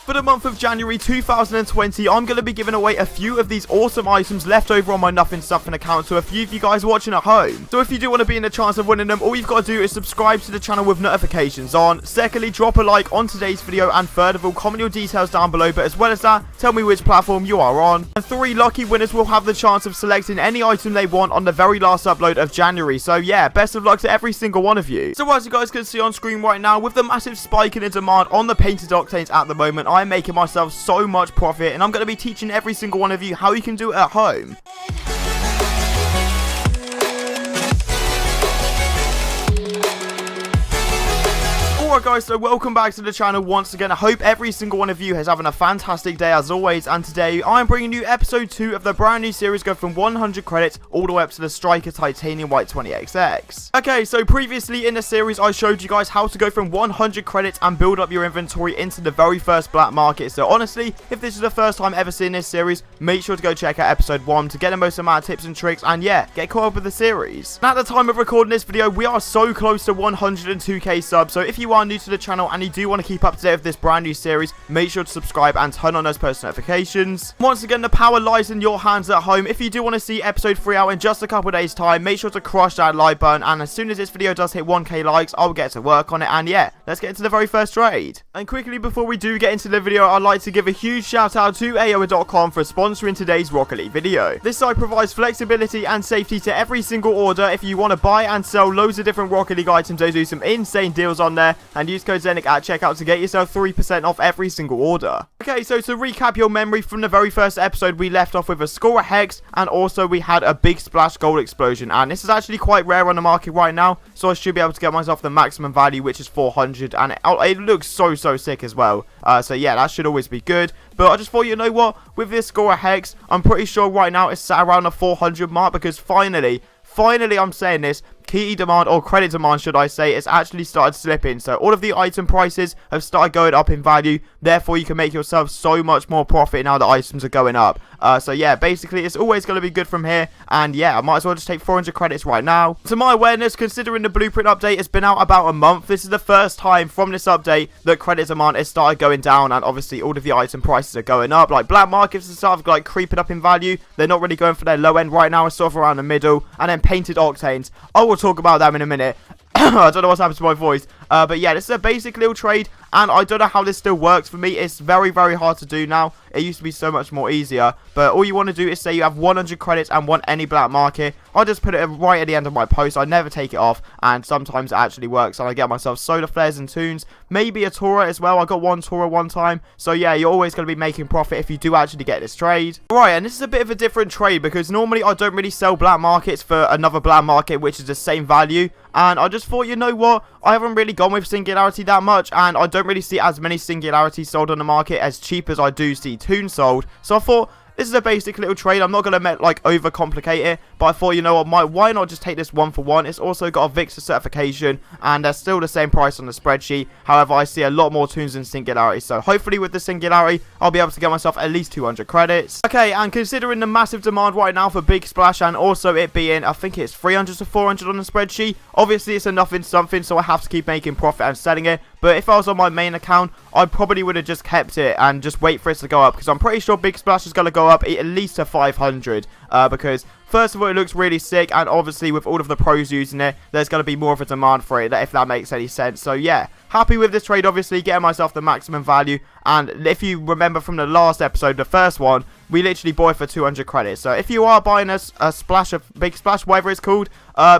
For the month of January 2020, I'm going to be giving away a few of these awesome items left over on my Nothing Something account to a few of you guys watching at home. So if you do want to be in the chance of winning them, all you've got to do is subscribe to the channel with notifications on. Secondly, drop a like on today's video, and third of all, comment your details down below, but as well as that, tell me which platform you are on. And 3 lucky winners will have the chance of selecting any item they want on the very last upload of January. So yeah, best of luck to every single one of you. So as you guys can see on screen right now, with the massive spike in the demand on the painted octanes at the moment, I'm making myself so much profit, and I'm going to be teaching every single one of you how you can do it at home. Alright guys, so welcome back to the channel once again. I hope every single one of you is having a fantastic day as always, and today I'm bringing you episode 2 of the brand new series going from 100 credits all the way up to the Striker Titanium White 20XX. Okay, so previously in the series I showed you guys how to go from 100 credits and build up your inventory into the very first black market. So honestly, if this is the first time ever seeing this series, make sure to go check out episode 1 to get the most amount of tips and tricks, and yeah, get caught up with the series. And at the time of recording this video, we are so close to 102k subs, so if you are new to the channel and you do want to keep up to date with this brand new series, make sure to subscribe and turn on those post notifications. Once again, the power lies in your hands at home. If you do want to see episode 3 out in just a couple of days time, make sure to crush that like button, and as soon as this video does hit 1k likes, I'll get to work on it. And yeah, let's get into the very first trade. And quickly before we do get into the video, I'd like to give a huge shout out to AOA.com for sponsoring today's Rocket League video. This site provides flexibility and safety to every single order. If you want to buy and sell loads of different Rocket League items, they do some insane deals on there, and use code Zenic at checkout to get yourself 3% off every single order. Okay, so to recap your memory from the very first episode, we left off with a score of hex, and also we had a big splash gold explosion, and this is actually quite rare on the market right now, so I should be able to get myself the maximum value, which is 400, and it looks so sick as well. So yeah, that should always be good. But I just thought, you know what, with this score of hex, I'm pretty sure right now it's sat around the 400 mark, because finally I'm saying this, key demand, or credit demand should I say, it's actually started slipping. So all of the item prices have started going up in value, therefore you can make yourself so much more profit now that items are going up. So yeah, basically it's always going to be good from here, and yeah, I might as well just take 400 credits right now. To my awareness, considering the blueprint update has been out about a month, this is the first time from this update that credit demand has started going down, and obviously all of the item prices are going up. Like black markets and stuff like creeping up in value, they're not really going for their low end right now, it's sort of around the middle. And then painted octanes, I will talk about them in a minute. I don't know what's happened to my voice, but yeah, this is a basic little trade, and I don't know how this still works for me. It's very hard to do now. It used to be so much more easier, but all you want to do is say you have 100 credits and want any black market. I just put it right at the end of my post. I never take it off, and sometimes it actually works, and I get myself solar flares and tunes, maybe a Tora as well. I got one Tora one time, so yeah, you're always going to be making profit if you do actually get this trade. Right, and this is a bit of a different trade, because normally I don't really sell black markets for another black market which is the same value, and I just thought, you know what, I haven't really gone with Singularity that much, and I don't really see as many Singularities sold on the market as cheap as I do see tunes sold, so I thought, this is a basic little trade. I'm not going to like overcomplicate it, but I thought, you know what, why not just take this 1 for 1? It's also got a Victor certification, and they're still the same price on the spreadsheet. However, I see a lot more tunes than Singularity, so hopefully with the Singularity, I'll be able to get myself at least 200 credits. Okay, and considering the massive demand right now for Big Splash, and also it being, I think it's 300 to 400 on the spreadsheet, obviously it's a nothing something, so I have to keep making profit and selling it. But if I was on my main account, I probably would have just kept it and just wait for it to go up, because I'm pretty sure Big Splash is going to go up at least to 500, because first of all, it looks really sick, and obviously with all of the pros using it, there's going to be more of a demand for it, if that makes any sense. So yeah, happy with this trade, obviously, getting myself the maximum value. And if you remember from the last episode, the first one, we literally bought it for 200 credits. So if you are buying a splash, of Big Splash, whatever it's called,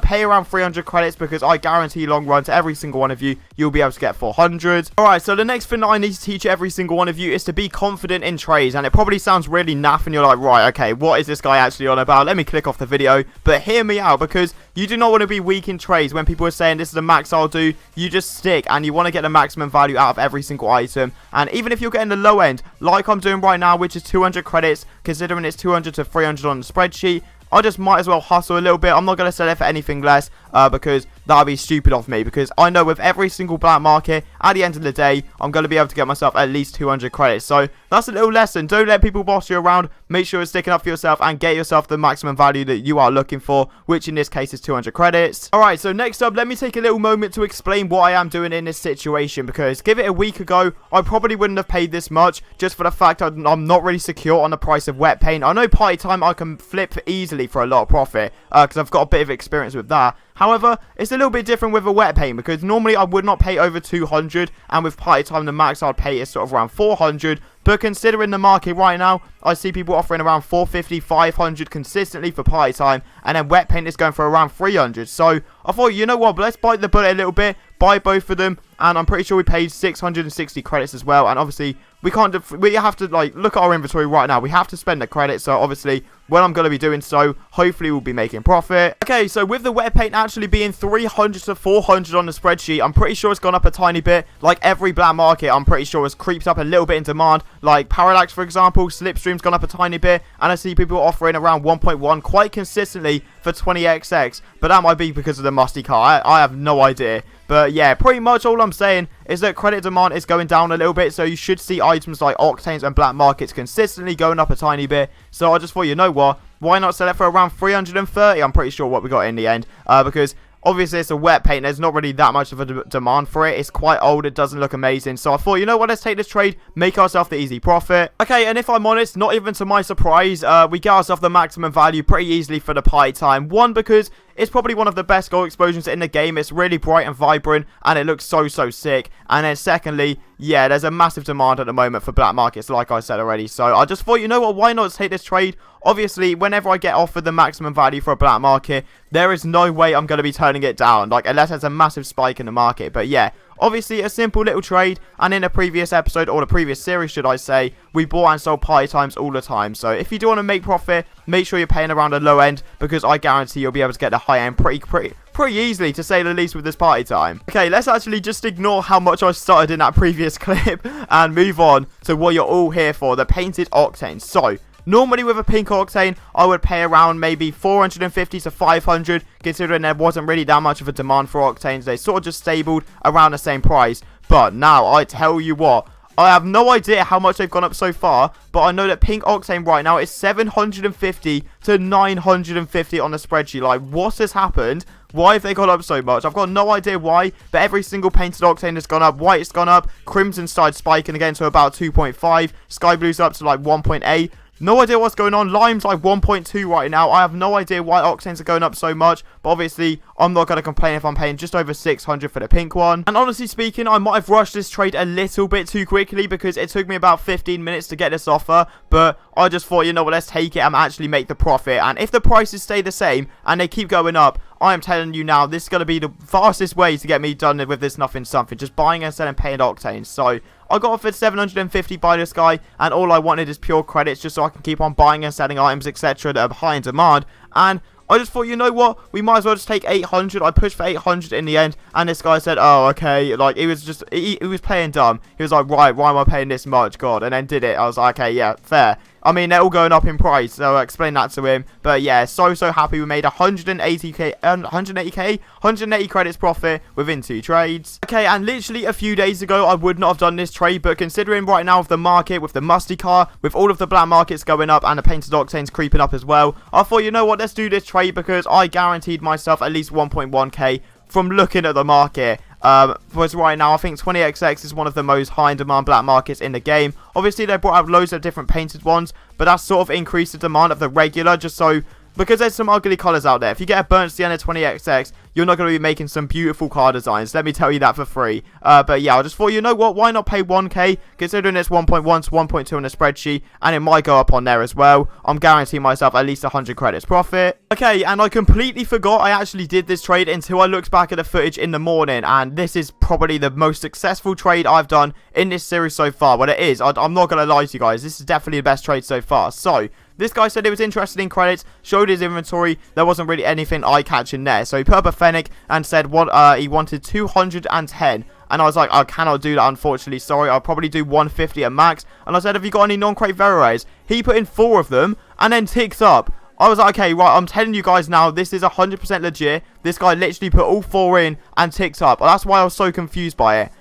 pay around 300 credits, because I guarantee long run to every single one of you, you'll be able to get 400. Alright, so the next thing that I need to teach every single one of you is to be confident in trades. And it probably sounds really naff, and you're like, right, okay, what is this guy actually on about? Let me click off the video. But hear me out, because you do not want to be weak in trades. When people are saying this is the max I'll do, you just stick, and you want to get the maximum value out of every single item. And even if you're getting the low end, like I'm doing right now, which is 200 credits, considering it's 200 to 300 on the spreadsheet, I just might as well hustle a little bit. I'm not going to sell it for anything less. because that would be stupid of me, because I know with every single black market, at the end of the day, I'm going to be able to get myself at least 200 credits. So that's a little lesson. Don't let people boss you around. Make sure you're sticking up for yourself and get yourself the maximum value that you are looking for, which in this case is 200 credits. Alright, so next up, let me take a little moment to explain what I am doing in this situation, because give it a week ago, I probably wouldn't have paid this much, just for the fact I'm not really secure on the price of wet paint. I know party time I can flip easily for a lot of profit, because I've got a bit of experience with that. However, it's a little bit different with a wet paint, because normally I would not pay over 200, and with party time the max I'd pay is sort of around 400. But considering the market right now, I see people offering around 450, 500 consistently for party time, and then wet paint is going for around 300. So I thought, you know what, let's bite the bullet a little bit, buy both of them, and I'm pretty sure we paid 660 credits as well. And obviously we have to like look at our inventory right now. We have to spend the credits, so obviously when I'm going to be doing so, hopefully we'll be making profit. Okay, so with the wet paint actually being 300 to 400 on the spreadsheet, I'm pretty sure it's gone up a tiny bit. Like every black market, I'm pretty sure has creeped up a little bit in demand. Like Parallax, for example, Slipstream's gone up a tiny bit, and I see people offering around 1.1 quite consistently for 20XX, but that might be because of the musty car. I have no idea. But yeah, pretty much all I'm saying is that credit demand is going down a little bit, so you should see items like octanes and black markets consistently going up a tiny bit. So I just thought, you know what, why not sell it for around 330? I'm pretty sure what we got in the end, because obviously it's a wet paint, there's not really that much of a demand for it. It's quite old, it doesn't look amazing. So I thought, you know what, let's take this trade, make ourselves the easy profit. Okay, and if I'm honest, not even to my surprise, we get ourselves the maximum value pretty easily for the party time. One, because it's probably one of the best gold explosions in the game. It's really bright and vibrant, and it looks so sick. And then secondly, yeah, there's a massive demand at the moment for black markets, like I said already. So I just thought, you know what, why not take this trade? Obviously, whenever I get offered the maximum value for a black market, there is no way I'm going to be turning it down, like unless there's a massive spike in the market. But yeah, obviously a simple little trade, and in a previous episode, or the previous series should I say, we bought and sold party times all the time. So if you do want to make profit, make sure you're paying around the low end, because I guarantee you'll be able to get the high end pretty easily, to say the least, with this party time. Okay, let's actually just ignore how much I started in that previous clip and move on to what you're all here for, the painted octane. So normally with a pink octane, I would pay around maybe 450 to 500, considering there wasn't really that much of a demand for octanes. They sort of just stabled around the same price. But now, I tell you what, I have no idea how much they've gone up so far, but I know that pink octane right now is 750 to 950 on the spreadsheet. Like, what has happened? Why have they gone up so much? I've got no idea why, but every single painted octane has gone up. White's gone up, crimson started spiking again to about 2.5, sky blue's up to like 1.8. No idea what's going on. Lime's like 1.2 right now. I have no idea why octanes are going up so much, but obviously I'm not going to complain if I'm paying just over 600 for the pink one. And honestly speaking, I might have rushed this trade a little bit too quickly, because it took me about 15 minutes to get this offer, but I just thought, you know what, let's take it and actually make the profit. And if the prices stay the same and they keep going up, I am telling you now, this is going to be the fastest way to get me done with this nothing something, just buying and selling painted octanes. So I got offered 750 by this guy, and all I wanted is pure credits, just so I can keep on buying and selling items, etc. that are high in demand. And I just thought, you know what, we might as well just take 800. I pushed for 800 in the end, and this guy said, oh, okay, like, he was playing dumb. He was like, right, why am I paying this much, God? And then did it. I was like, okay, yeah, fair. I mean, they're all going up in price, so I explained that to him. But yeah, so happy we made 180 credits profit within 2 trades. Okay, and literally a few days ago, I would not have done this trade, but considering right now with the market, with the musty car, with all of the black markets going up and the painted octanes creeping up as well, I thought, you know what, let's do this trade, because I guaranteed myself at least 1.1k from looking at the market. Because right now I think 20XX is one of the most high in demand black markets in the game. Obviously they brought out loads of different painted ones, but that's sort of increased the demand of the regular, just so, because there's some ugly colours out there. If you get a burnt Sienna 20XX, you're not going to be making some beautiful car designs, let me tell you that for free. But yeah, I just thought, you know what, why not pay 1k, considering it's 1.1 to 1.2 on the spreadsheet, and it might go up on there as well. I'm guaranteeing myself at least 100 credits profit. Okay, and I completely forgot I actually did this trade until I looked back at the footage in the morning, and this is probably the most successful trade I've done in this series so far. Well, it is, I'm not going to lie to you guys, this is definitely the best trade so far. So this guy said he was interested in credits, showed his inventory, there wasn't really anything eye-catching there. So he put up a Fennec and said what he wanted 210. And I was like, I cannot do that, unfortunately, sorry, I'll probably do 150 at max. And I said, have you got any non-crate Veras? He put in 4 of them, and then ticked up I was like, okay, right, I'm telling you guys now, this is 100% legit. This guy literally put all 4 in and ticked up. That's why I was so confused by it.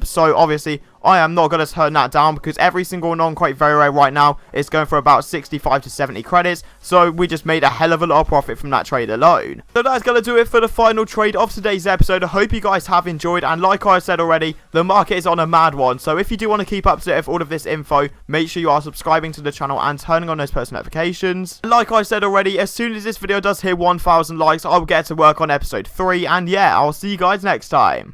So obviously, I am not going to turn that down because every single non-crate very rare right now is going for about 65 to 70 credits. So we just made a hell of a lot of profit from that trade alone. So that's going to do it for the final trade of today's episode. I hope you guys have enjoyed. And like I said already, the market is on a mad one. So if you do want to keep up to date with all of this info, make sure you are subscribing to the channel and turning on those post notifications. Like I said already, as soon as this video does hit 1,000 likes, I will get to work on episode 3. And yeah, I'll see you guys next time.